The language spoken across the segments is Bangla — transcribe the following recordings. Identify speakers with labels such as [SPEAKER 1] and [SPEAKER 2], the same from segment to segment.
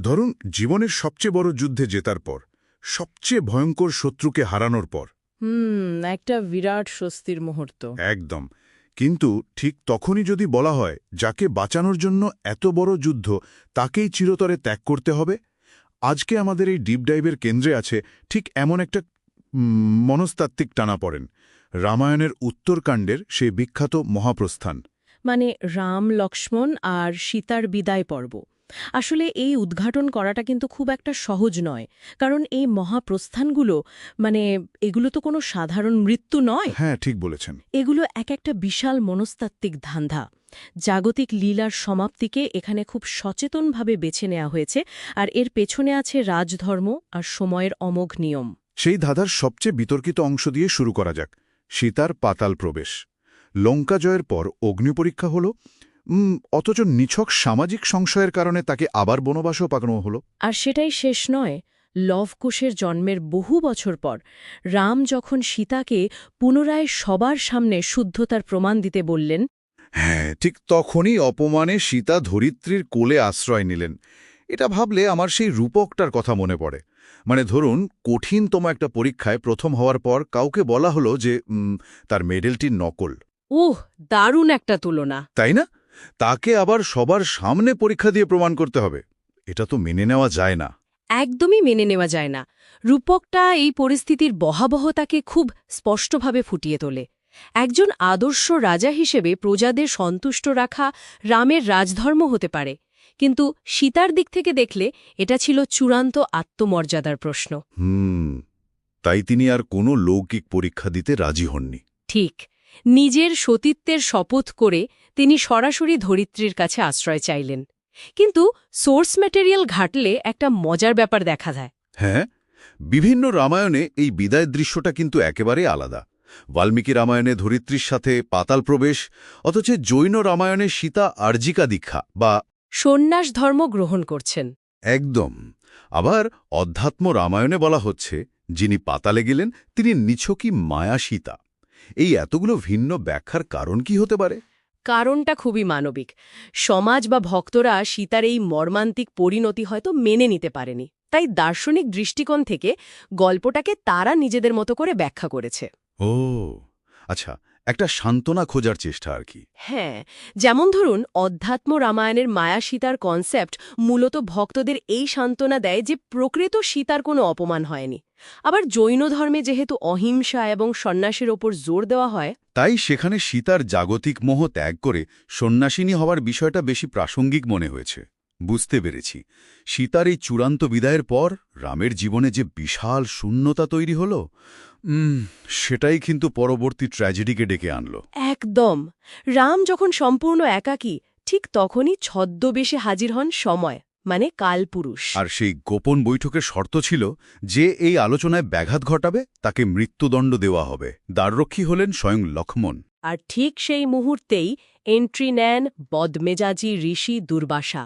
[SPEAKER 1] ধরুন জীবনের সবচেয়ে বড় যুদ্ধে জেতার পর, সবচেয়ে ভয়ঙ্কর শত্রুকে হারানোর পর।
[SPEAKER 2] একটা বিরাট স্বস্তির মুহূর্ত।
[SPEAKER 1] একদম। কিন্তু ঠিক তখনই যদি বলা হয় যাকে বাঁচানোর জন্য এত বড় যুদ্ধ তাকেই চিরতরে ত্যাগ করতে হবে, আজকে আমাদের এই ডিপ ডাইভের কেন্দ্রে আছে ঠিক এমন একটা মনস্তাত্ত্বিক টানাপড়েন, রামায়ণের উত্তরকাণ্ডের সেই বিখ্যাত মহাপ্রস্থান।
[SPEAKER 2] মানে রাম, লক্ষ্মণ আর সীতার বিদায় পর্ব। আসলে এই উদ্ঘাটন করাটা কিন্তু খুব একটা সহজ নয়, কারণ এই মহাপ্রস্থানগুলো এগুলো তো কোনো সাধারণ মৃত্যু নয়।
[SPEAKER 1] হ্যাঁ, ঠিক বলেছেন।
[SPEAKER 2] এগুলো একটা বিশাল মনস্তাত্ত্বিক ধান্ধা। জাগতিক লীলার সমাপ্তিকে এখানে খুব সচেতনভাবে বেছে নেওয়া হয়েছে, আর এর পেছনে আছে রাজধর্ম আর সময়ের অমোঘ নিয়ম।
[SPEAKER 1] সেই ধাঁধার সবচেয়ে বিতর্কিত অংশ দিয়ে শুরু করা যাক, সীতার পাতাল প্রবেশ। লঙ্কা জয়ের পর অগ্নিপরীক্ষা হল, অথচ নিছক সামাজিক সংশয়ের কারণে তাকে আবার বনবাসও পাকানো হল।
[SPEAKER 2] আর সেটাই শেষ নয়। লবকুশের জন্মের বহু বছর পর রাম যখন সীতাকে পুনরায় সবার সামনে শুদ্ধতার প্রমাণ দিতে বললেন,
[SPEAKER 1] হ্যাঁ, ঠিক তখনই অপমানে সীতা ধরিত্রীর কোলে আশ্রয় নিলেন। এটা ভাবলে আমার সেই রূপকটার কথা মনে পড়ে। মানে ধরুন, কঠিনতম একটা পরীক্ষায় প্রথম হওয়ার পর কাউকে বলা হলো যে তার মেডেলটি নকল।
[SPEAKER 2] দারুণ একটা তুলনা,
[SPEAKER 1] তাই না? তাকে আবার সবার সামনে পরীক্ষা দিয়ে প্রমাণ করতে হবে। এটা তো মেনে নেওয়া যায় না।
[SPEAKER 2] একদমই মেনে নেওয়া যায় না। রূপকটা এই পরিস্থিতির ভয়াবহতাকে খুব স্পষ্টভাবে ফুটিয়ে তোলে। একজন আদর্শ রাজা হিসেবে প্রজাদের সন্তুষ্ট রাখা রামের রাজধর্ম হতে পারে, কিন্তু সীতার দিক থেকে দেখলে এটা ছিল চূড়ান্ত আত্মমর্যাদার প্রশ্ন।
[SPEAKER 1] তাই তিনি আর কোনো লৌকিক পরীক্ষা দিতে রাজি হননি।
[SPEAKER 2] ঠিক, নিজের সতীত্বের শপথ করে তিনি সরাসরি ধরিত্রীর কাছে আশ্রয় চাইলেন। কিন্তু সোর্স ম্যাটেরিয়াল ঘাটলে একটা মজার ব্যাপার দেখা যায়।
[SPEAKER 1] হ্যাঁ, বিভিন্ন রামায়ণে এই বিদায় দৃশ্যটা কিন্তু একেবারে আলাদা। বাল্মীকি রামায়ণে ধরিত্রীর সাথে পাতাল প্রবেশ, অথচ জৈন রামায়ণে সীতা আর্জিকা দীক্ষা বা
[SPEAKER 2] সন্ন্যাস ধর্ম গ্রহণ করছেন।
[SPEAKER 1] একদম। আবার অধ্যাত্ম রামায়ণে বলা হচ্ছে যিনি পাতালে গেলেন তিনি নিছকই মায়া সীতা। এই এতগুলো ভিন্ন ব্যাখ্যার কারণ কি হতে পারে?
[SPEAKER 2] কারণটা খুবই মানবিক। সমাজ বা ভক্তরা সীতার এই মর্মান্তিক পরিণতি হয়তো মেনে নিতে পারেনি, তাই দার্শনিক দৃষ্টিকোণ থেকে গল্পটাকে তারা নিজেদের মতো করে ব্যাখ্যা করেছে।
[SPEAKER 1] ও আচ্ছা, একটা সান্ত্বনা খোঁজার চেষ্টা আর কি।
[SPEAKER 2] হ্যাঁ, যেমন ধরুন অধ্যাত্ম রামায়ণের মায়া সীতার কনসেপ্ট মূলত ভক্তদের এই সান্ত্বনা দেয় যে প্রকৃত সীতার কোনো অপমান হয়নি। আবার জৈন ধর্মে যেহেতু অহিংসা এবং সন্ন্যাসের ওপর জোর দেওয়া হয়,
[SPEAKER 1] তাই সেখানে সীতার জাগতিক মোহ ত্যাগ করে সন্ন্যাসিনী হওয়ার বিষয়টা বেশি প্রাসঙ্গিক মনে হয়েছে। বুঝতে পেরেছি, সীতার এই চূড়ান্ত বিদায়ের পর রামের জীবনে যে বিশাল শূন্যতা তৈরি হল, সেটাই কিন্তু পরবর্তী ট্র্যাজেডিকে ডেকে আনল।
[SPEAKER 2] একদম। রাম যখন সম্পূর্ণ একাকী, ঠিক তখনই ছদ্মবেশে হাজির হন সময়, মানে কালপুরুষ।
[SPEAKER 1] আর সেই গোপন বৈঠকের শর্ত ছিল যে এই আলোচনায় ব্যাঘাত ঘটাবে তাকে মৃত্যুদণ্ড দেওয়া হবে। দ্বাররক্ষী হলেন স্বয়ং লক্ষ্মণ।
[SPEAKER 2] আর ঠিক সেই মুহূর্তেই এন্ট্রি নেন বদমেজাজি ঋষি দুর্বাসা।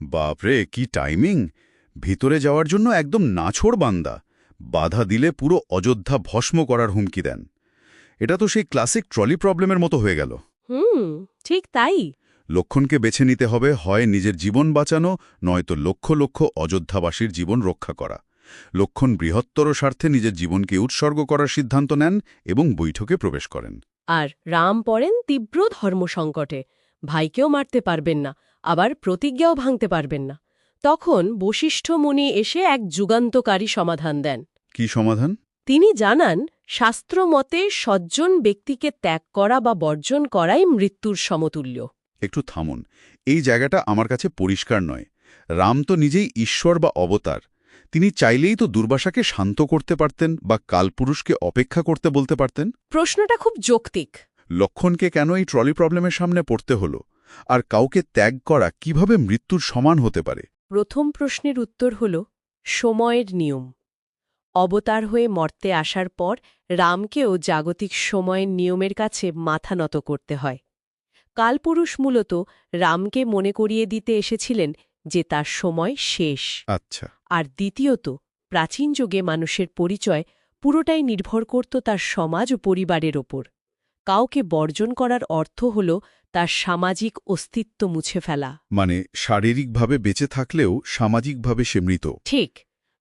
[SPEAKER 1] বাপরে, কি টাইমিং! ভিতরে যাওয়ার জন্য একদম নাছোড় বান্দা, বাধা দিলে পুরো অযোধ্যা ভস্ম করার হুমকি দেন। এটা তো সেই ক্লাসিক ট্রলি প্রবলেমের মতো হয়ে গেল।
[SPEAKER 2] ঠিক তাই।
[SPEAKER 1] লক্ষণকে বেছে নিতে হবে, হয় নিজের জীবন বাঁচানো, নয়তো লক্ষ লক্ষ অযোধ্যাবাসীর জীবন রক্ষা করা। লক্ষণ বৃহত্তর স্বার্থে নিজের জীবনকে উৎসর্গ করার সিদ্ধান্ত নেন এবং বৈঠকে প্রবেশ করেন।
[SPEAKER 2] আর রাম পড়েন তীব্র ধর্মসংকটে। ভাইকেও মারতে পারবেন না, আবার প্রতিজ্ঞাও ভাঙতে পারবেন না। তখন বশিষ্ঠ মুনি এসে এক যুগান্তকারী সমাধান দেন।
[SPEAKER 1] কি সমাধান?
[SPEAKER 2] তিনি জানান, শাস্ত্র মতে সজ্জন ব্যক্তিকে ত্যাগ করা বা বর্জন করাই মৃত্যুর সমতুল্য।
[SPEAKER 1] একটু থামুন, এই জায়গাটা আমার কাছে পরিষ্কার নয়। রাম তো নিজেই ঈশ্বর বা অবতার। তিনি চাইলেই তো দুর্বাসাকে শান্ত করতে পারতেন বা কালপুরুষকে অপেক্ষা করতে বলতে পারতেন।
[SPEAKER 2] প্রশ্নটা খুব যৌক্তিক।
[SPEAKER 1] লক্ষণকে কেন এই ট্রলি প্রবলেমের সামনে পড়তে হলো? আর কাউকে ত্যাগ করা কিভাবে মৃত্যুর সমান হতে পারে?
[SPEAKER 2] প্রথম প্রশ্নের উত্তর হল সময়ের নিয়ম। অবতার হয়ে মর্তে আসার পর রামকেও জাগতিক সময়ের নিয়মের কাছে মাথা নত করতে হয়। কালপুরুষ মূলত রামকে মনে করিয়ে দিতে এসেছিলেন যে তার সময় শেষ।
[SPEAKER 1] আচ্ছা।
[SPEAKER 2] আর দ্বিতীয়ত, প্রাচীন যুগে মানুষের পরিচয় পুরোটাই নির্ভর করত তার সমাজ ও পরিবারের ওপর। কাউকে বর্জন করার অর্থ হল তার সামাজিক অস্তিত্ব মুছে ফেলা।
[SPEAKER 1] মানে শারীরিকভাবে বেঁচে থাকলেও সামাজিকভাবে সে মৃত।
[SPEAKER 2] ঠিক।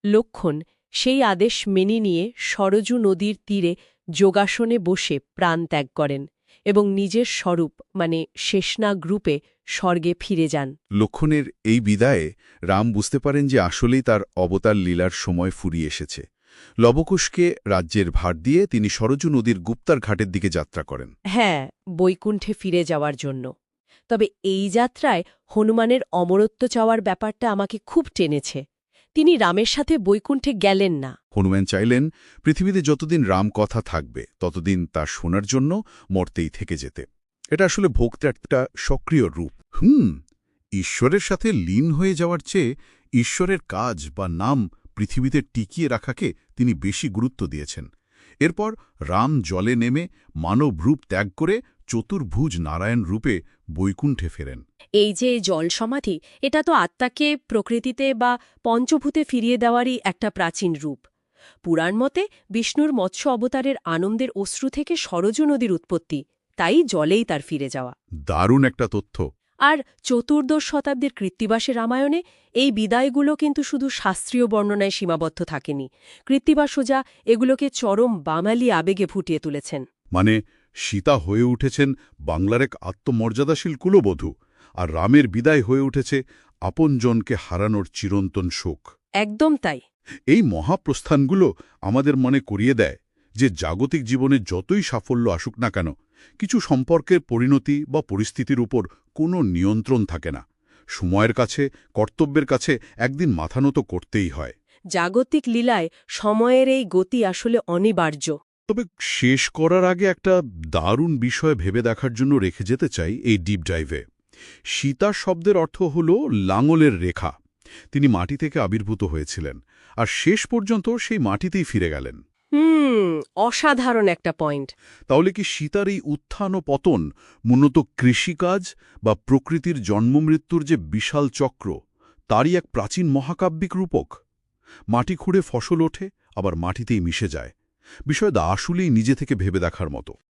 [SPEAKER 2] লক্ষণ সেই আদেশ মেনে নিয়ে সরজু নদীর তীরে যোগাসনে বসে প্রাণ ত্যাগ করেন এবং নিজের স্বরূপ মানে শেষনাগ রূপে স্বর্গে ফিরে যান।
[SPEAKER 1] লক্ষণের এই বিদায়ে রাম বুঝতে পারেন যে আসলেই তার অবতার লীলার সময় ফুরিয়ে এসেছে। লবকুশকে রাজ্যের ভার দিয়ে তিনি সরজু নদীর গুপ্তার ঘাটের দিকে যাত্রা করেন।
[SPEAKER 2] হ্যাঁ, বৈকুণ্ঠে ফিরে যাওয়ার জন্য। তবে এই যাত্রায় হনুমানের অমরত্ব চাওয়ার ব্যাপারটা আমাকে খুব টেনেছে। তিনি রামের সাথে বৈকুণ্ঠে গেলেন না।
[SPEAKER 1] হনুমান চাইলেন পৃথিবীতে যতদিন রাম কথা থাকবে ততদিন তা শোনার জন্য মর্তেই থেকে যেতে। এটা আসলে ভক্তির একটা সক্রিয় রূপ। ঈশ্বরের সাথে লীন হয়ে যাওয়ার চেয়ে ঈশ্বরের কাজ বা নাম পৃথিবীতে টিকিয়ে রাখাকে তিনি বেশি গুরুত্ব দিয়েছেন। এরপর রাম জলে নেমে মানব রূপ ত্যাগ করে চতুর্ভুজ নারায়ণ রূপে বৈকুণ্ঠে ফেরেন।
[SPEAKER 2] এই যে জল সমাধি, এটা তো আত্মাকে প্রকৃতিতে বা পঞ্চভূতে ফিরিয়ে দেওয়ারই একটা প্রাচীন রূপ। পুরাণ মতে বিষ্ণুর মৎস্য অবতারের আনন্দের অশ্রু থেকে সরজু নদীর উৎপত্তি, তাই জলেই তার ফিরে যাওয়া।
[SPEAKER 1] দারুণ একটা তথ্য।
[SPEAKER 2] আর চতুর্দশ শতাব্দীর কৃত্তিবাসে রামায়ণে এই বিদায়গুলো কিন্তু শুধু শাস্ত্রীয় বর্ণনায় সীমাবদ্ধ থাকেনি। কৃত্তিবাসোজা এগুলোকে চরম বাঙালি আবেগে ফুটিয়ে তুলেছেন।
[SPEAKER 1] মানে সীতা হয়ে উঠেছেন বাংলার এক আত্মমর্যাদাশীল কুলবধূ, আর রামের বিদায় হয়ে উঠেছে আপনজনকে হারানোর চিরন্তন শোক।
[SPEAKER 2] একদম তাই।
[SPEAKER 1] এই মহাপ্রস্থানগুলো আমাদের মনে করিয়ে দেয় যে জাগতিক জীবনে যতই সাফল্য আসুক না কেন, কিছু সম্পর্কের পরিণতি বা পরিস্থিতির উপর কোনো নিয়ন্ত্রণ থাকে না। সময়ের কাছে, কর্তব্যের কাছে একদিন মাথা নত করতেই হয়।
[SPEAKER 2] জাগতিক লীলায় সময়ের এই গতি আসলে অনিবার্য।
[SPEAKER 1] তবে শেষ করার আগে একটা দারুণ বিষয় ভেবে দেখার জন্য রেখে যেতে চাই এই ডিপ ডাইভে। সীতা শব্দের অর্থ হল লাঙলের রেখা। তিনি মাটি থেকে আবির্ভূত হয়েছিলেন, আর শেষ পর্যন্ত সেই মাটিতেই ফিরে গেলেন।
[SPEAKER 2] অসাধারণ একটা পয়েন্ট।
[SPEAKER 1] তাহলে কি সীতার এই উত্থান ও পতন মূলত কৃষিকাজ বা প্রকৃতির জন্মমৃত্যুর যে বিশাল চক্র, তারই এক প্রাচীন মহাকাব্যিক রূপক? মাটি খুঁড়ে ফসল ওঠে, আবার মাটিতেই মিশে যায়। বিষয়টা আসলেই নিজে থেকে ভেবে দেখার মতো।